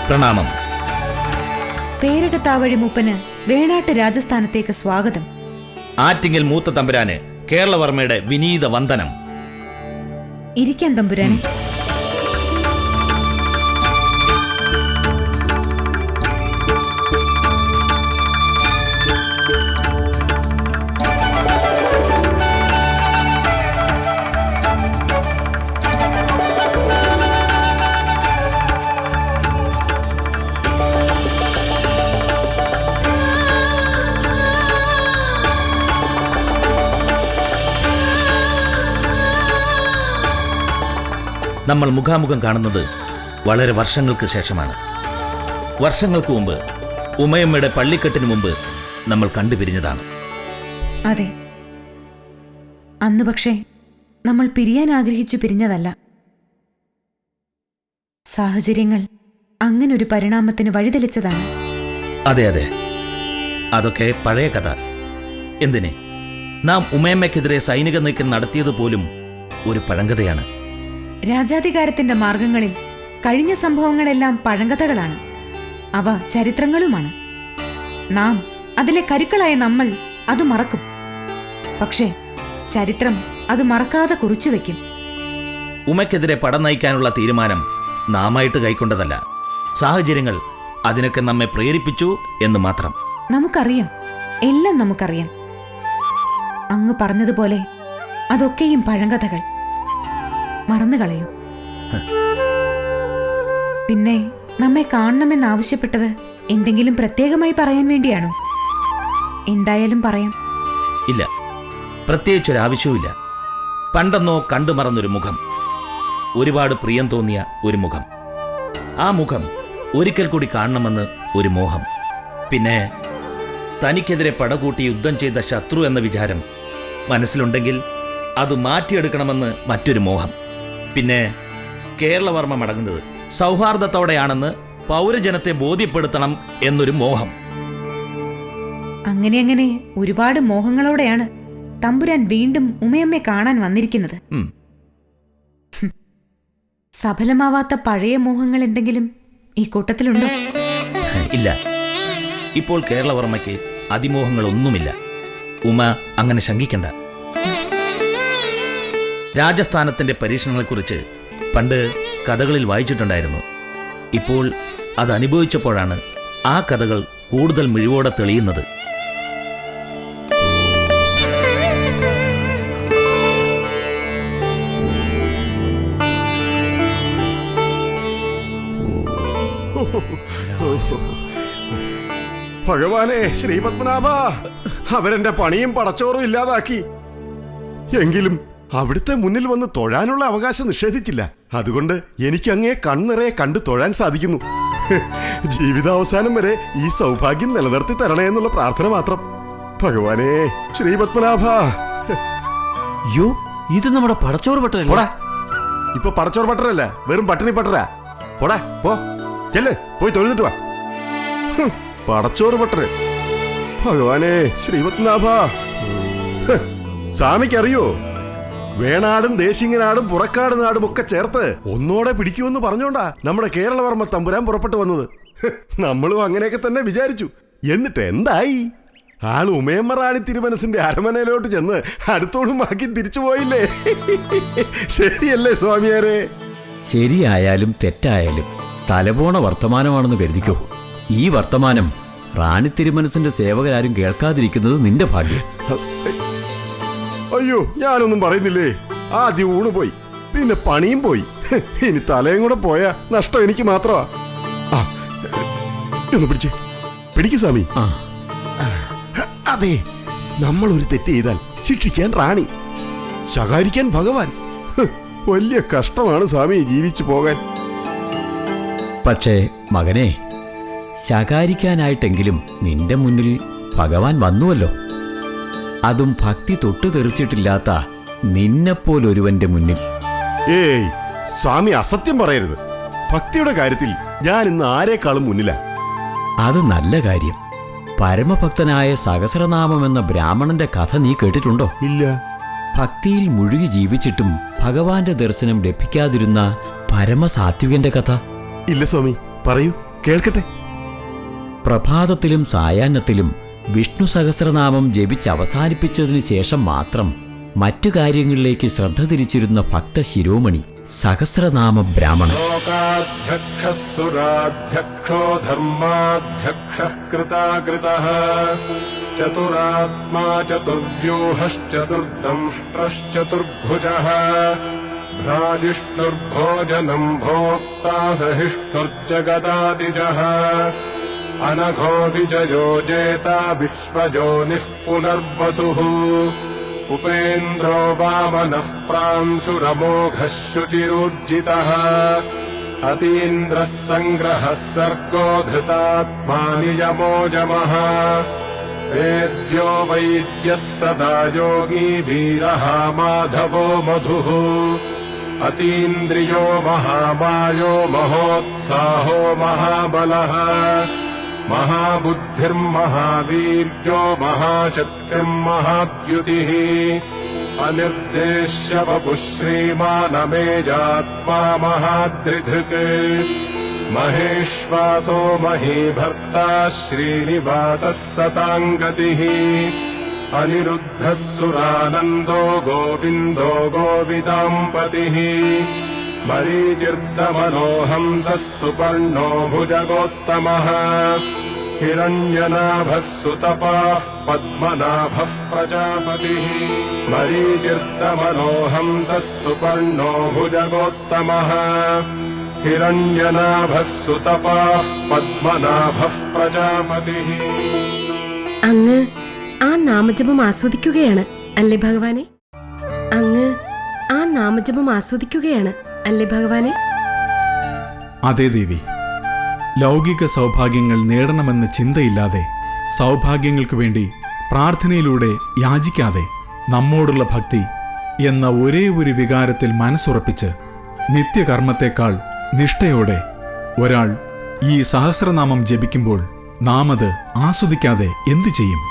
പ്രണാമം. പേരകത്താവഴി മൂപ്പന് വേണാട്ട് രാജസ്ഥാനത്തേക്ക് സ്വാഗതം. ആറ്റിങ്ങൽ മൂത്ത തമ്പുരാന് കേരളവർമ്മയുടെ വിനീത വന്ദനം. ഇരിക്കാൻ തമ്പുരാനെ. നമ്മൾ മുഖാമുഖം കാണുന്നത് വളരെ വർഷങ്ങൾക്ക് ശേഷമാണ്. വർഷങ്ങൾക്ക് മുമ്പ് ഉമയമ്മയുടെ പള്ളിക്കെട്ടിന് മുമ്പ് നമ്മൾ കണ്ടുപിരിഞ്ഞതാണ്. അതെ, അന്ന് പക്ഷേ നമ്മൾ പിരിയാൻ ആഗ്രഹിച്ചു പിരിഞ്ഞതല്ല. സാഹചര്യങ്ങൾ അങ്ങനൊരു പരിണാമത്തിന് വഴിതെളിച്ചതാണ്. അതെ അതെ, അതൊക്കെ പഴയ കഥ. എന്തിനെ, നാം ഉമയമ്മയ്ക്കെതിരെ സൈനിക നീക്കം നടത്തിയത് പോലും ഒരു പഴങ്കഥയാണ്. രാജാധികാരത്തിന്റെ മാർഗങ്ങളിൽ കഴിഞ്ഞ സംഭവങ്ങളെല്ലാം പഴങ്കഥകളാണ്. അവ ചരിത്രങ്ങളുമാണ്. നാം അതിലെ കരുക്കളായ നമ്മൾ അത് മറക്കും. പക്ഷേ ചരിത്രം അത് മറക്കാതെ കുറിച്ചുവെക്കും. ഉമയ്ക്കെതിരെ പട നയിക്കാനുള്ള തീരുമാനം നാമായിട്ട് കൈക്കൊണ്ടതല്ല. സാഹചര്യങ്ങൾ അതിനൊക്കെ നമ്മെ പ്രേരിപ്പിച്ചു എന്ന് മാത്രം. നമുക്കറിയാം, എല്ലാം നമുക്കറിയാം. അങ്ങ് പറഞ്ഞതുപോലെ അതൊക്കെയും പഴങ്കഥകൾ. മറന്നുകളയൂ. പിന്നെ നമ്മെ കാണണമെന്നാവശ്യപ്പെട്ടത് എന്തെങ്കിലും പ്രത്യേകമായി പറയാൻ വേണ്ടിയാണോ? എന്തായാലും പറയാം. ഇല്ല, പ്രത്യേകിച്ചൊരാവശ്യവുമില്ല. പണ്ടെന്നോ കണ്ടുമറന്നൊരു മുഖം, ഒരുപാട് പ്രിയം തോന്നിയ ഒരു മുഖം. ആ മുഖം ഒരിക്കൽ കൂടി കാണണമെന്ന് ഒരു മോഹം. പിന്നെ തനിക്കെതിരെ പടകൂട്ടി യുദ്ധം ചെയ്ത ശത്രു എന്ന വിചാരം മനസ്സിലുണ്ടെങ്കിൽ അത് മാറ്റിയെടുക്കണമെന്ന് മറ്റൊരു മോഹം. പിന്നെ കേരളവർമ്മ മടങ്ങുന്നത് സൗഹാർദ്ദത്തോടെയാണെന്ന് പൗരജനത്തെ ബോധ്യപ്പെടുത്തണം എന്നൊരു മോഹം. അങ്ങനെ ഒരുപാട് മോഹങ്ങളോടെയാണ് തമ്പുരാൻ വീണ്ടും ഉമയമ്മയെ കാണാൻ വന്നിരിക്കുന്നത്. സഫലമാവാത്ത പഴയ മോഹങ്ങൾ എന്തെങ്കിലും ഈ കൂട്ടത്തിലുണ്ടോ? ഇല്ല, ഇപ്പോൾ കേരളവർമ്മയ്ക്ക് അതിമോഹങ്ങളൊന്നുമില്ല. ഉമ അങ്ങനെ ശങ്കിക്കണ്ട. രാജസ്ഥാനത്തിന്റെ പരീക്ഷണങ്ങളെക്കുറിച്ച് പണ്ട് കഥകളിൽ വായിച്ചിട്ടുണ്ടായിരുന്നു. ഇപ്പോൾ അത് അനുഭവിച്ചപ്പോഴാണ് ആ കഥകൾ കൂടുതൽ മിഴിവോടെ തെളിയുന്നത്. ഭഗവാനെ ശ്രീപത്മനാഭ, അവരെന്റെ പണിയും പടച്ചോറും ഇല്ലാതാക്കി. എങ്കിലും അവിടുത്തെ മുന്നിൽ വന്ന് തൊഴാനുള്ള അവകാശം നിഷേധിച്ചില്ല. അതുകൊണ്ട് എനിക്ക് അങ്ങേ കണ്ണിറയെ കണ്ടു തൊഴാൻ സാധിക്കുന്നു. ജീവിതാവസാനം വരെ ഈ സൗഭാഗ്യം നിലനിർത്തി തരണേ എന്നുള്ള പ്രാർത്ഥന മാത്രം. ഭഗവാനെ ശ്രീപത്മനാഭ. യോ, ഇത് നമ്മുടെ പടച്ചോറ് പട്ടരല്ല. ഇപ്പൊ പടച്ചോറ് പട്ടരല്ല, വെറും പട്ടിണി പട്ടരാ. പോടാ, പോ, ചെല്ല്, പോയി തൊഴുതിട്ട് വാ. പടച്ചോറ് പട്ടര്. ഭഗവാനെ ശ്രീപത്മനാഭ. സ്വാമിക്കറിയോ, വേണാടും ദേശിങ്ങനാടും പുറക്കാട് നാടും ഒക്കെ ചേർത്ത് ഒന്നോടെ പിടിക്കുമെന്ന് പറഞ്ഞോണ്ടാ നമ്മുടെ കേരളവർമ്മ തമ്പുരാൻ പുറപ്പെട്ടു വന്നത്. നമ്മളും അങ്ങനെയൊക്കെ തന്നെ വിചാരിച്ചു. എന്നിട്ട് എന്തായി? ആൾ ഉമയമ്മ റാണി തിരുമനസിന്റെ അരമനയിലോട്ട് ചെന്ന് അടുത്തോടും ബാക്കി തിരിച്ചു പോയില്ലേ? ശരിയല്ലേ സ്വാമിയാരെ? ശരിയായാലും തെറ്റായാലും തലപോണ വർത്തമാനമാണെന്ന് കരുതിക്കോ. ഈ വർത്തമാനം റാണി തിരുമനസിന്റെ സേവകരാരും കേൾക്കാതിരിക്കുന്നത് നിന്റെ ഭാഗ്യം. അയ്യോ, ഞാനൊന്നും പറയുന്നില്ലേ. ആദ്യം ഊണ് പോയി, പിന്നെ പണിയും പോയി. ഇനി തലയും കൂടെ പോയാ നഷ്ടം എനിക്ക് മാത്രമാ. ഒന്ന് പിടിക്ക് സ്വാമി. അതെ, നമ്മൾ ഒരു തെറ്റ് ചെയ്താൽ ശിക്ഷിക്കാൻ റാണി, ശകാരിക്കാൻ ഭഗവാൻ. വലിയ കഷ്ടമാണ് സ്വാമി ജീവിച്ചു പോകാൻ. പക്ഷേ മകനെ, ശകാരിക്കാനായിട്ടെങ്കിലും നിന്റെ മുന്നിൽ ഭഗവാൻ വന്നുവല്ലോ. അതും ഭക്തി തൊട്ടു തെറിച്ചിട്ടില്ലാത്ത നിന്നെപ്പോലൊരുവന്റെ മുന്നിൽ. ഏയ് സ്വാമി, അസത്യം പറയരുത്. ഭക്തിയുടെ കാര്യത്തിൽ ഞാൻ ഇന്ന് ആരെക്കാളും മുന്നിലാ. അത് നല്ല കാര്യം. പരമഭക്തനായ സഹസ്രനാമം എന്ന ബ്രാഹ്മണന്റെ കഥ നീ കേട്ടിട്ടുണ്ടോ? ഇല്ല. ഭക്തിയിൽ മുഴുകി ജീവിച്ചിട്ടും ഭഗവാന്റെ ദർശനം ലഭിക്കാതിരുന്ന പരമസാത്വികന്റെ കഥ. ഇല്ല സ്വാമി, പറയൂ, കേൾക്കട്ടെ. പ്രഭാതത്തിലും സായാഹ്നത്തിലും വിഷ്ണു സഹസ്രനാമം ജപിച്ച് അവസാനിപ്പിച്ചതിനു ശേഷം മാത്രം മറ്റു കാര്യങ്ങളിലേക്ക് ശ്രദ്ധ തിരിച്ചിരുന്ന ഭക്ത ശിരോമണി സഹസ്രനാമ ബ്രാഹ്മണൻ. ലോകാധ്യക്ഷസുരാധ്യക്ഷോ ധർമാധ്യക്ഷഃ കൃതാകൃതഃ ചതുരാത്മാ ചതുർവ്യൂഹശ്ചതുർദംഷ്ട്രശ്ചതുർഭുജഃ ഭ്രാജിഷ്ണുർഭോജനം ഭോക്താ സഹിഷ്ണുർച്ച ഗദാദിജഃ അനഘോ വിജയോ ജേതാ വിശ്വജോനിഃ പുനർവസുഃ ഉപേന്ദ്രോ വാമനഃ പ്രാംശുരമോഘഃ ശുചിരുജ്ജിതഃ അതീന്ദ്രഃ സംഗ്രഹഃ സർഗോ ധൃതാത്മാ നിയമോജമഃ വേദ്യോ വൈദ്യഃ സദാ യോഗീ ധീരഃ മാധവോ മധുഃ അതീന്ദ്രിയോ മഹാമായോ മഹോത്സാഹോ മഹാബലഃ മഹാബുദ്ധിർമഹാവീര്യോ മഹാശക്തിർമഹാദ്യുതിഃ അനിർദ്ദേശ്യ വപുഃ ശ്രീമാനമേജാത്മാ മഹാദ്രിധൃക് മഹേശ്വാസോ മഹീഭർത്താ ശ്രീനിവാസഃ സതാംഗതിഃ അനിരുദ്ധഃ സുരാനന്ദോ ഗോവിന്ദോ ഗോവിദാംപതിഃ മരീചിർദമനോഹംസഃ സുപർണോ ഭുജഗോത്തമഃ ഹിരണ്യനാഭഃ സുതപാഃ പദ്മനാഭഃ പ്രജാപതിഃ മരീചിർദമനോഹംസഃ സുപർണോ ഭുജഗോത്തമഃ ഹിരണ്യനാഭഃ സുതപാഃ പദ്മനാഭഃ പ്രജാപതിഃ. അങ്ങ് ആ നാമജപം ആസ്വദിക്കുകയാണ് അല്ലേ ഭഗവാനെ? അങ്ങ് ആ നാമജപം ആസ്വദിക്കുകയാണ് അല്ലേ ഭഗവാനെ? അതേ ദേവി. ലൗകിക സൗഭാഗ്യങ്ങൾ നേടണമെന്ന ചിന്തയില്ലാതെ, സൗഭാഗ്യങ്ങൾക്ക് വേണ്ടി പ്രാർത്ഥനയിലൂടെ യാചിക്കാതെ, നമ്മോടുള്ള ഭക്തി എന്ന ഒരേ ഒരു വികാരത്തിൽ മനസ്സുറപ്പിച്ച് നിത്യകർമ്മത്തെക്കാൾ നിഷ്ഠയോടെ ഒരാൾ ഈ സഹസ്രനാമം ജപിക്കുമ്പോൾ നാം അത് ആസ്വദിക്കാതെ എന്തു ചെയ്യും?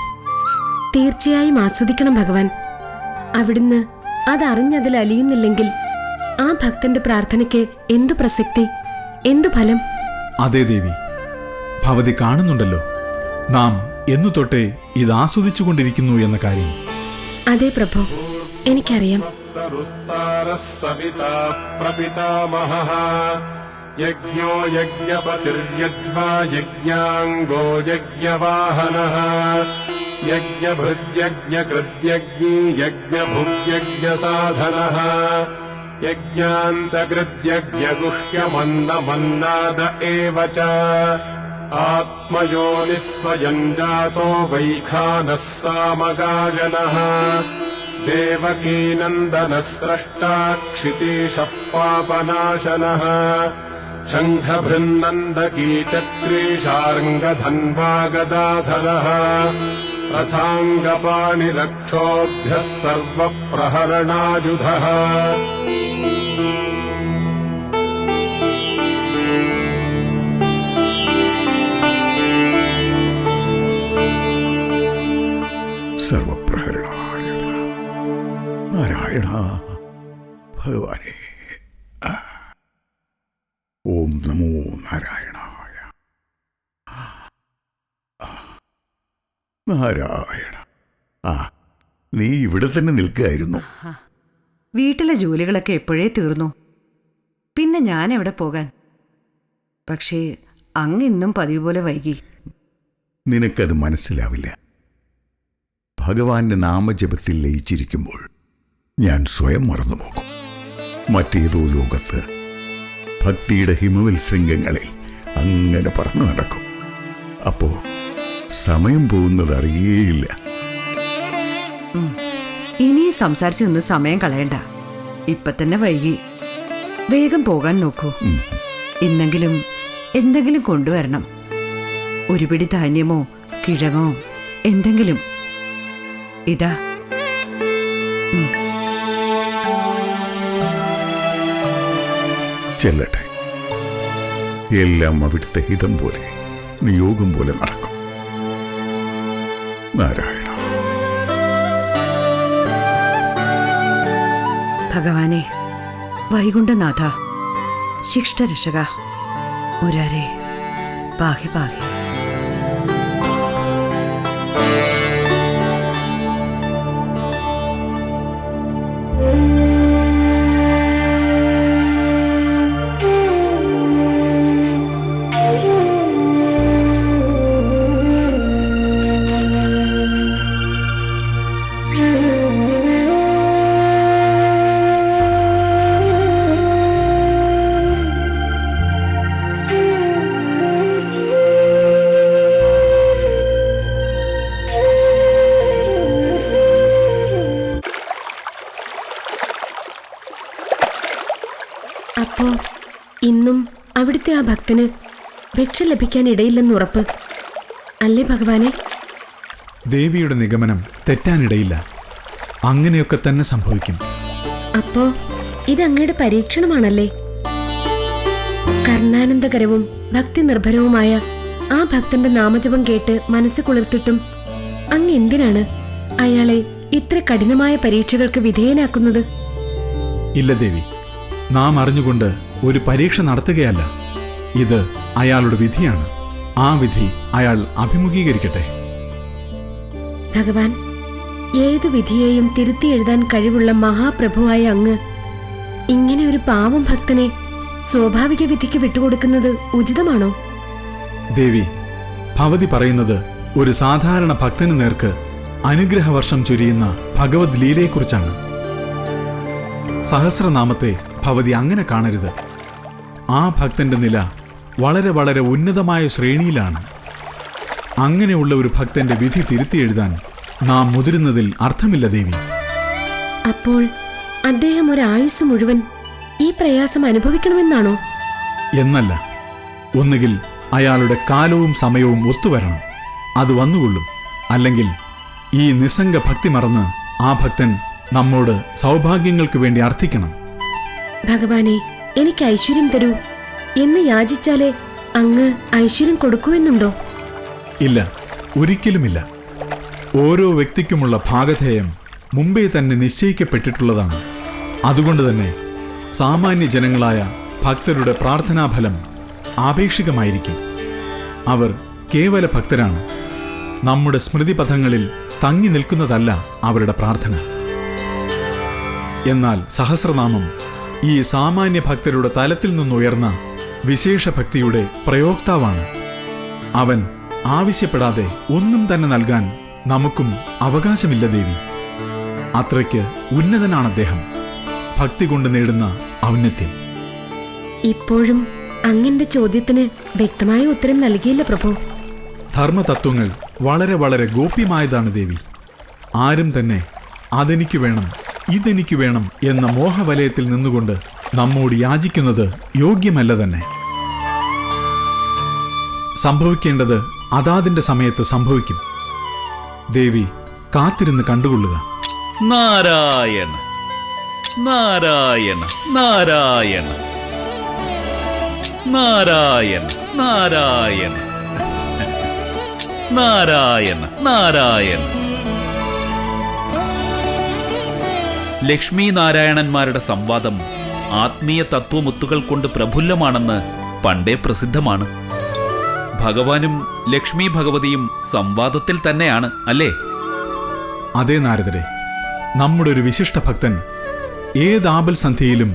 തീർച്ചയായും ആസ്വദിക്കണം ഭഗവാൻ. അവിടുന്ന് അതറിഞ്ഞതിൽ അലിയുന്നില്ലെങ്കിൽ ആ ഭക്തന്റെ പ്രാർത്ഥനയ്ക്ക് എന്തു പ്രസക്തി, എന്തു ഫലം? അതേ ദേവി, ഭവതി കാണുന്നുണ്ടല്ലോ നാം എന്നു തൊട്ടേ ഇത് ആസ്വദിച്ചുകൊണ്ടിരിക്കുന്നു എന്ന കാര്യം. അതെ പ്രഭു, എനിക്കറിയാം. പ്രപിതാമഹഃ യജ്ഞോ യജ്ഞപതിർയജ്ഞാ യജ്ഞാംഗോ യജ്ഞവാഹനഃ യജ്ഞഭൃത്യജ്ഞകൃത്യജ്ഞീ യജ്ഞഭുഗ്യജ്ഞസാധനഃ യജ്ഞാന്തകൃത്യജ്ഞഗുഹ്യമന്നമന്നാദ ഏവ ച ആത്മയോനിഃ സ്വയം ജാതോ വൈഖാനഃ സാമഗായനഃ ദേവകീനന്ദനഃ സ്രഷ്ടാ ക്ഷിതീശഃ പാപനാശനഃ ശംഖഭൃന്നന്ദകീ ചക്രീശാർംഗധന്വാ ഗദാധരഃ രഥാംഗപാണിരക്ഷോഭ്യഃ സർവപ്രഹരണായുധഃ. സർവപ്രഹരണായ നാരായണ ഭഗവാനെ. ഓം നമോ നാരായണായ. നാരായണ, നീ ഇവിടെ തന്നെ നിൽക്കുകയായിരുന്നു. വീട്ടിലെ ജോലികളൊക്കെ എപ്പോഴേ തീർന്നു. പിന്നെ ഞാൻ എവിടെ പോകാൻ? പക്ഷേ അങ്ങിന്നും പതിവ് പോലെ വൈകി. നിനക്കത് മനസ്സിലാവില്ല. ഭഗവാന്റെ നാമജപത്തിൽ ലയിച്ചിരിക്കുമ്പോൾ ഞാൻ സ്വയം മറന്നു പോകും. മറ്റേതോ ലോകത്ത് ഭക്തിയുടെ ഹിമവൽ ശൃംഗങ്ങളിൽ അങ്ങനെ പറന്നു നടക്കും. അപ്പോ സമയം പോകുന്നത് അറിയേയില്ല. ഇനി സംസാരിച്ചു നിന്ന് സമയം കളയണ്ട. ഇപ്പൊ തന്നെ വൈകി. വേഗം പോകാൻ നോക്കൂ. ഇന്നെങ്കിലും എന്തെങ്കിലും കൊണ്ടുവരണം. ഒരു പിടി ധാന്യമോ കിഴങ്ങോ എന്തെങ്കിലും. ഇതാ. ചെല്ലട്ടെ. എല്ലാം അവിടുത്തെ ഹിതം പോലെ, നിയോഗം പോലെ നടക്കും. നാരായണ. ഭഗവാനെ, വൈകുണ്ഠനാഥ, ശിഷ്ടരക്ഷക, മുരാരേ, പാഹി പാഹി. അപ്പോ ഇന്നും അവിടുത്തെ ആ ഭക്തന് ഭിക്ഷ ലഭിക്കാൻ ഇടയില്ലെന്ന് ഉറപ്പ് അല്ലേ ഭഗവാനെ? ദേവിയുടെ നിഗമനം തെറ്റാനിടയില്ല. അങ്ങനെയൊക്കെ തന്നെ സംഭവിക്കും. അപ്പോ ഇത് അങ്ങയുടെ പരീക്ഷണമാണല്ലേ? കർണാനന്ദകരവും ഭക്തി നിർഭരവുമായ ആ ഭക്തന്റെ നാമജപം കേട്ട് മനസ്സ് കുളിർത്തിട്ടും അങ്ങ് എന്തിനാണ് അയാളെ ഇത്ര കഠിനമായ പരീക്ഷകൾക്ക് വിധേയനാക്കുന്നത്? ഇല്ല ദേവി, നാം അറിഞ്ഞുകൊണ്ട് ഒരു പരീക്ഷ നടത്തുകയല്ല. ഇത് അയാളുടെ വിധിയാണ്. ആ വിധി അയാൾ അഭിമുഖീകരിക്കട്ടെ. ഭഗവാൻ, ഏതു വിധിയെയും തിരുത്തി എഴുതാൻ കഴിവുള്ള മഹാപ്രഭുവായ അങ്ങ് ഇങ്ങനെ ഒരു പാവം ഭക്തനെ സ്വാഭാവിക വിധിക്ക് വിട്ടുകൊടുക്കുന്നത് ഉചിതമാണോ? ദേവി, ഭവതി പറയുന്നത് ഒരു സാധാരണ ഭക്തന് നേർക്ക് അനുഗ്രഹവർഷം ചൊരിയുന്ന ഭഗവത് ലീലയെക്കുറിച്ചാണ്. സഹസ്രനാമത്തെ ഭവതി അങ്ങനെ കാണരുത്. ആ ഭക്തന്റെ നില വളരെ വളരെ ഉന്നതമായ ശ്രേണിയിലാണ്. അങ്ങനെയുള്ള ഒരു ഭക്തന്റെ വിധി തിരുത്തി എഴുതാൻ നാം മുതിരുന്നതിൽ അർത്ഥമില്ല ദേവി. അപ്പോൾ അദ്ദേഹം ഒരു ആയുസ് മുഴുവൻ ഈ പ്രയാസം അനുഭവിക്കണമെന്നാണോ? എന്നല്ല, ഒന്നുകിൽ അയാളുടെ കാലവും സമയവും ഒത്തുവരണം. അത് വന്നുകൊള്ളും. അല്ലെങ്കിൽ ഈ നിസ്സംഗ ഭക്തി മറന്ന് ആ ഭക്തൻ നമ്മോട് സൗഭാഗ്യങ്ങൾക്ക് വേണ്ടി അർത്ഥിക്കണം. ഭഗവാനെ, എനിക്ക് ഐശ്വര്യം തരൂ എന്ന് യാചിച്ചാലേ അങ്ങ് ഐശ്വര്യം കൊടുക്കുമെന്നുണ്ടോ? ഇല്ല, ഒരിക്കലുമില്ല. ഓരോ വ്യക്തിക്കുമുള്ള ഭാഗധേയം മുമ്പേ തന്നെ നിശ്ചയിക്കപ്പെട്ടിട്ടുള്ളതാണ്. അതുകൊണ്ട് തന്നെ സാമാന്യ ജനങ്ങളായ ഭക്തരുടെ പ്രാർത്ഥനാഫലം ആപേക്ഷികമായിരിക്കും. അവർ കേവല ഭക്തരാണ്. നമ്മുടെ സ്മൃതിപഥങ്ങളിൽ തങ്ങി നിൽക്കുന്നതല്ല അവരുടെ പ്രാർത്ഥന. എന്നാൽ സഹസ്രനാമം ഈ സാമാന്യ ഭക്തരുടെ തലത്തിൽ നിന്നുയർന്ന വിശേഷ ഭക്തിയുടെ പ്രയോക്താവാണ്. അവൻ ആവശ്യപ്പെടാതെ ഒന്നും തന്നെ നൽകാൻ നമുക്കും അവകാശമില്ല ദേവി. അത്രയ്ക്ക് ഉന്നതനാണ് അദ്ദേഹം. ഭക്തി കൊണ്ട് നേടുന്ന ഔന്നത്യം. ഇപ്പോഴും അങ്ങന്റെ ചോദ്യത്തിന് വ്യക്തമായ ഉത്തരം നൽകിയില്ല പ്രഭു. ധർമ്മതത്വങ്ങൾ വളരെ വളരെ ഗോപ്യമായതാണ് ദേവി. ആരും തന്നെ അതെനിക്ക് വേണം, ഇതെനിക്ക് വേണം എന്ന മോഹവലയത്തിൽ നിന്നുകൊണ്ട് നമ്മോട് യാചിക്കുന്നത് യോഗ്യമല്ല തന്നെ. സംഭവിക്കേണ്ടത് അതാതിന്റെ സമയത്ത് സംഭവിക്കും. ദേവി, കാത്തിരുന്ന് കണ്ടുകൊള്ളുക. നാരായണ നാരായണ നാരായണ നാരായണ നാരായണ നാരായണ നാരായണ. ലക്ഷ്മി നാരായണന്മാരുടെ സംവാദം ആത്മീയ തത്വമുത്തുകൾ കൊണ്ട് പ്രഫുല്ലമാണെന്ന് പണ്ടേ പ്രസിദ്ധമാണ്. ഭഗവാനും ലക്ഷ്മി ഭഗവതിയും സംവാദത്തിൽ തന്നെയാണ്, അല്ലേ? അതേ നാരദരെ, നമ്മുടെ ഒരു വിശിഷ്ട ഭക്തൻ ഏതാപൽ സന്ധിയിലും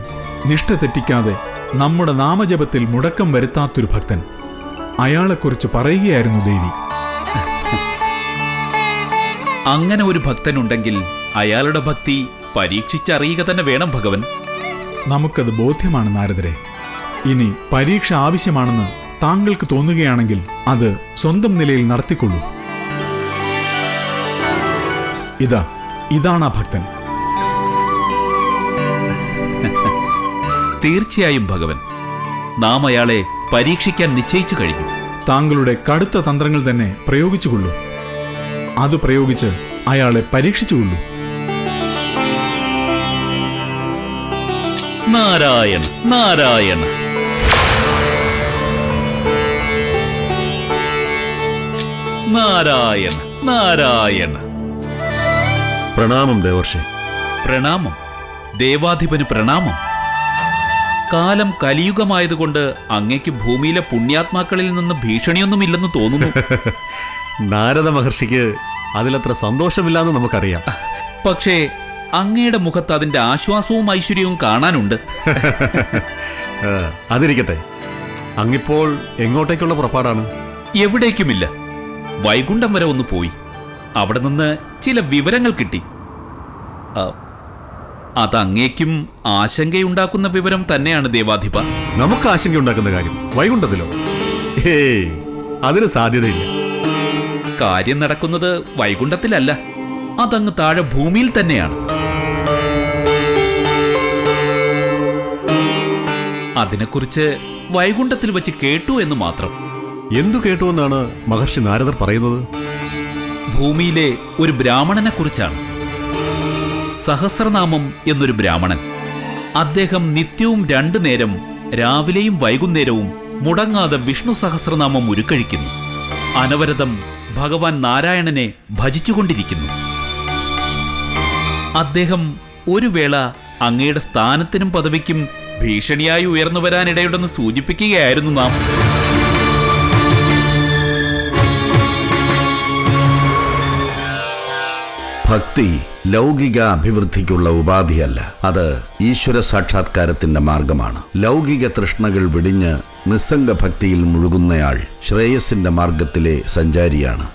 നിഷ്ഠ തെറ്റിക്കാതെ നമ്മുടെ നാമജപത്തിൽ മുടക്കം വരുത്താത്തൊരു ഭക്തൻ. അയാളെക്കുറിച്ച് പറയുകയായിരുന്നു ദേവി. അങ്ങനെ ഒരു ഭക്തനുണ്ടെങ്കിൽ അയാളുടെ ഭക്തി പരീക്ഷിച്ചറിയുക തന്നെ വേണം ഭഗവൻ. നമുക്കത് ബോധ്യമാണ് നാരദരെ. ഇനി പരീക്ഷ ആവശ്യമാണെന്ന് താങ്കൾക്ക് തോന്നുകയാണെങ്കിൽ അത് സ്വന്തം നിലയിൽ നടത്തിക്കൊള്ളൂ. ഇതാണ് ആ ഭക്തൻ. തീർച്ചയായും ഭഗവൻ, നാം അയാളെ പരീക്ഷിക്കാൻ നിശ്ചയിച്ചു കഴിഞ്ഞു. താങ്കളുടെ കടുത്ത തന്ത്രങ്ങൾ തന്നെ പ്രയോഗിച്ചുകൊള്ളൂ. അത് പ്രയോഗിച്ച് അയാളെ പരീക്ഷിച്ചുകൊള്ളൂ. നാരായണ നാരായണ നാരായണ നാരായണ. പ്രണാമം ദേവർഷി. പ്രണാമം ദേവാധിപന് പ്രണാമം. കാലം കലിയുഗമായതുകൊണ്ട് അങ്ങേക്ക് ഭൂമിയിലെ പുണ്യാത്മാക്കളിൽ നിന്ന് ഭീഷണിയൊന്നുമില്ലെന്ന് തോന്നുന്നു. നാരദ മഹർഷിക്ക് അതിലത്ര സന്തോഷമില്ലാന്ന് നമുക്കറിയാം. പക്ഷേ അങ്ങയുടെ മുഖത്ത് അതിന്റെ ആശ്വാസവും ഐശ്വര്യവും കാണാനുണ്ട്. അതിരിക്കട്ടെ, അങ്ങിപ്പോൾ എങ്ങോട്ടേക്കുള്ള പുറപ്പാടാണ്? എവിടേക്കുമില്ല, വൈകുണ്ഠം വരെ ഒന്ന് പോയി അവിടെ നിന്ന് ചില വിവരങ്ങൾ കിട്ടി. അത് അങ്ങേക്കും ആശങ്കയുണ്ടാക്കുന്ന വിവരം തന്നെയാണ് ദേവാധിപ. നമുക്ക് ആശങ്കയുണ്ടാക്കുന്ന കാര്യം വൈകുണ്ഠത്തിലോ? ഏയ്, അതിന് സാധ്യതയില്ല. കാര്യം നടക്കുന്നത് വൈകുണ്ഠത്തിലല്ല, അതങ്ങ് താഴെ ഭൂമിയിൽ തന്നെയാണ്. അതിനെക്കുറിച്ച് വൈകുണ്ഠത്തിൽ വെച്ച് കേട്ടു എന്ന് മാത്രം. എന്തു കേട്ടുവെന്നാണ് മഹർഷി നാരദർ പറയുന്നത്? ഭൂമിയിലെ ഒരു ബ്രാഹ്മണനെ കുറിച്ചാണ്. സഹസ്രനാമം എന്നൊരു ബ്രാഹ്മണൻ. അദ്ദേഹം നിത്യവും 2 നേരം, രാവിലെയും വൈകുന്നേരവും മുടങ്ങാതെ വിഷ്ണു സഹസ്രനാമം ഉരുക്കഴിക്കുന്നു. അനവരതം ഭഗവാൻ നാരായണനെ ഭജിച്ചുകൊണ്ടിരിക്കുന്നു. അദ്ദേഹം ഒരു വേള അങ്ങയുടെ സ്ഥാനത്തിനും പദവിക്കും ഭീഷണിയായി ഉയർന്നു വരാനിടയുണ്ടെന്ന് സൂചിപ്പിക്കുകയായിരുന്നു നാം. ഭക്തി ലൗകിക അഭിവൃദ്ധിക്കുള്ള ഉപാധിയല്ല, അത് ഈശ്വര സാക്ഷാത്കാരത്തിന്റെ മാർഗമാണ്. ലൗകിക തൃഷ്ണകൾ വെടിഞ്ഞ് നിസ്സംഗ ഭക്തിയിൽ മുഴുകുന്നയാൾ ശ്രേയസിന്റെ മാർഗത്തിലെ സഞ്ചാരിയാണ്.